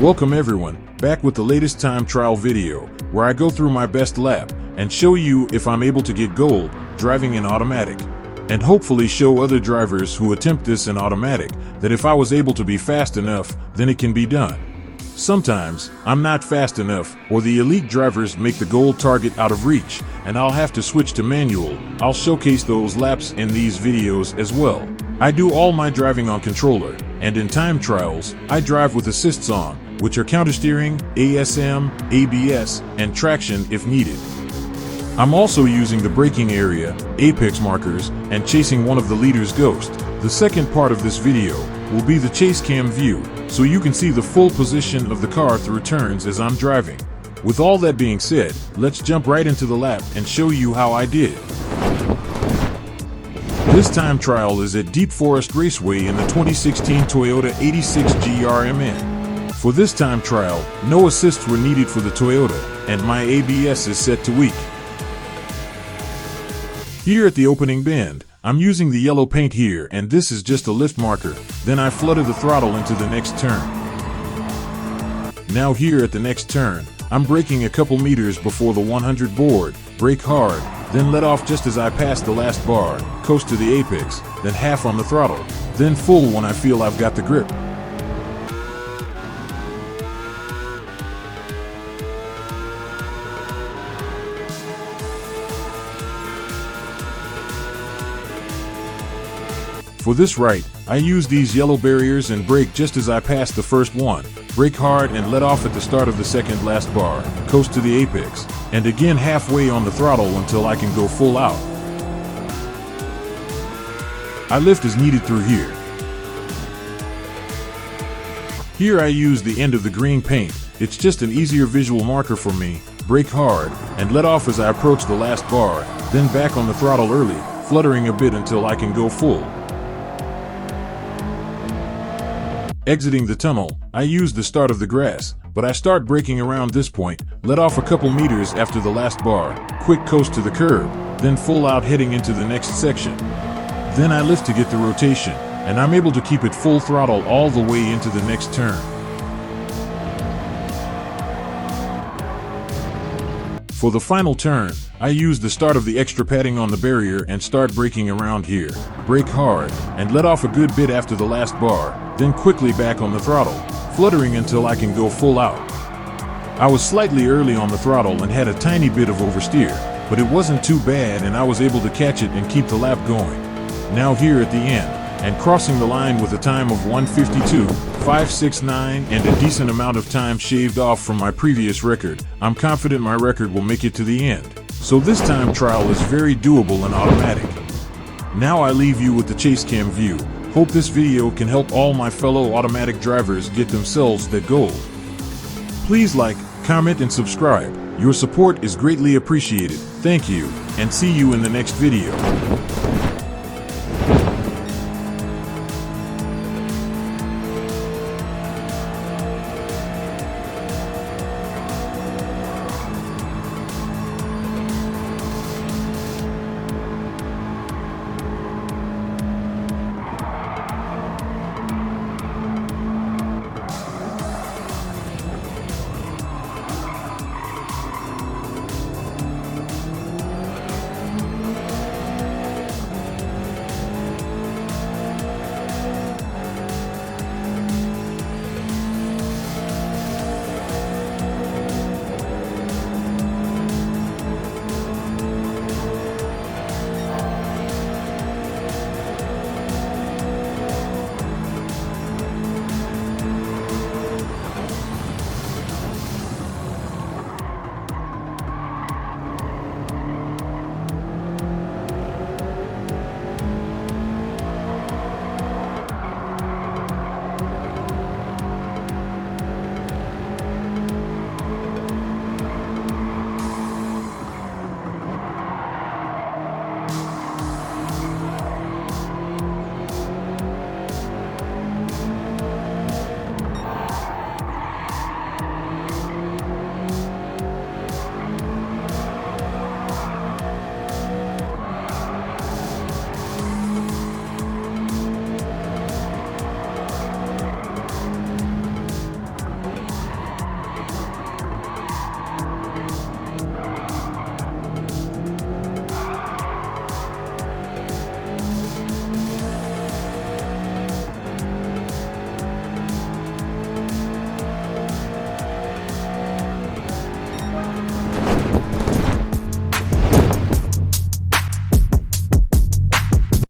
Welcome everyone, back with the latest time trial video, where I go through my best lap and show you if I'm able to get gold driving in automatic. And hopefully show other drivers who attempt this in automatic that if I was able to be fast enough, then it can be done. Sometimes, I'm not fast enough, or the elite drivers make the gold target out of reach, and I'll have to switch to manual. I'll showcase those laps in these videos as well. I do all my driving on controller, and in time trials, I drive with assists on, which are countersteering, ASM, ABS, and traction if needed. I'm also using the braking area, apex markers, and chasing one of the leader's ghost. The second part of this video will be the chase cam view, so you can see the full position of the car through turns as I'm driving. With all that being said, let's jump right into the lap and show you how I did. This time trial is at Deep Forest Raceway in the 2016 Toyota 86 Grmn. For this time trial, no assists were needed for the Toyota, and my ABS is set to weak. Here at the opening bend, I'm using the yellow paint here, and this is just a lift marker. Then I flutter the throttle into the next turn. Now here at the next turn, I'm braking a couple meters before the 100 board, brake hard, then let off just as I pass the last bar, coast to the apex, then half on the throttle, then full when I feel I've got the grip. For this right, I use these yellow barriers and brake just as I pass the first one, brake hard and let off at the start of the second last bar, coast to the apex, and again halfway on the throttle until I can go full out. I lift as needed through here. Here I use the end of the green paint. It's just an easier visual marker for me. Brake hard, and let off as I approach the last bar, then back on the throttle early, fluttering a bit until I can go full. Exiting the tunnel, I use the start of the grass, but I start braking around this point, let off a couple meters after the last bar, quick coast to the curb, then full out heading into the next section. Then I lift to get the rotation, and I'm able to keep it full throttle all the way into the next turn. For the final turn, I use the start of the extra padding on the barrier and start braking around here. Brake hard, and let off a good bit after the last bar, then quickly back on the throttle, fluttering until I can go full out. I was slightly early on the throttle and had a tiny bit of oversteer, but it wasn't too bad and I was able to catch it and keep the lap going. Now here at the end, and crossing the line with a time of 1:52.569 and a decent amount of time shaved off from my previous record, I'm confident my record will make it to the end. So this time trial is very doable and automatic. Now I leave you with the chase cam view. Hope this video can help all my fellow automatic drivers get themselves that gold. Please like, comment and subscribe. Your support is greatly appreciated. Thank you, and see you in the next video.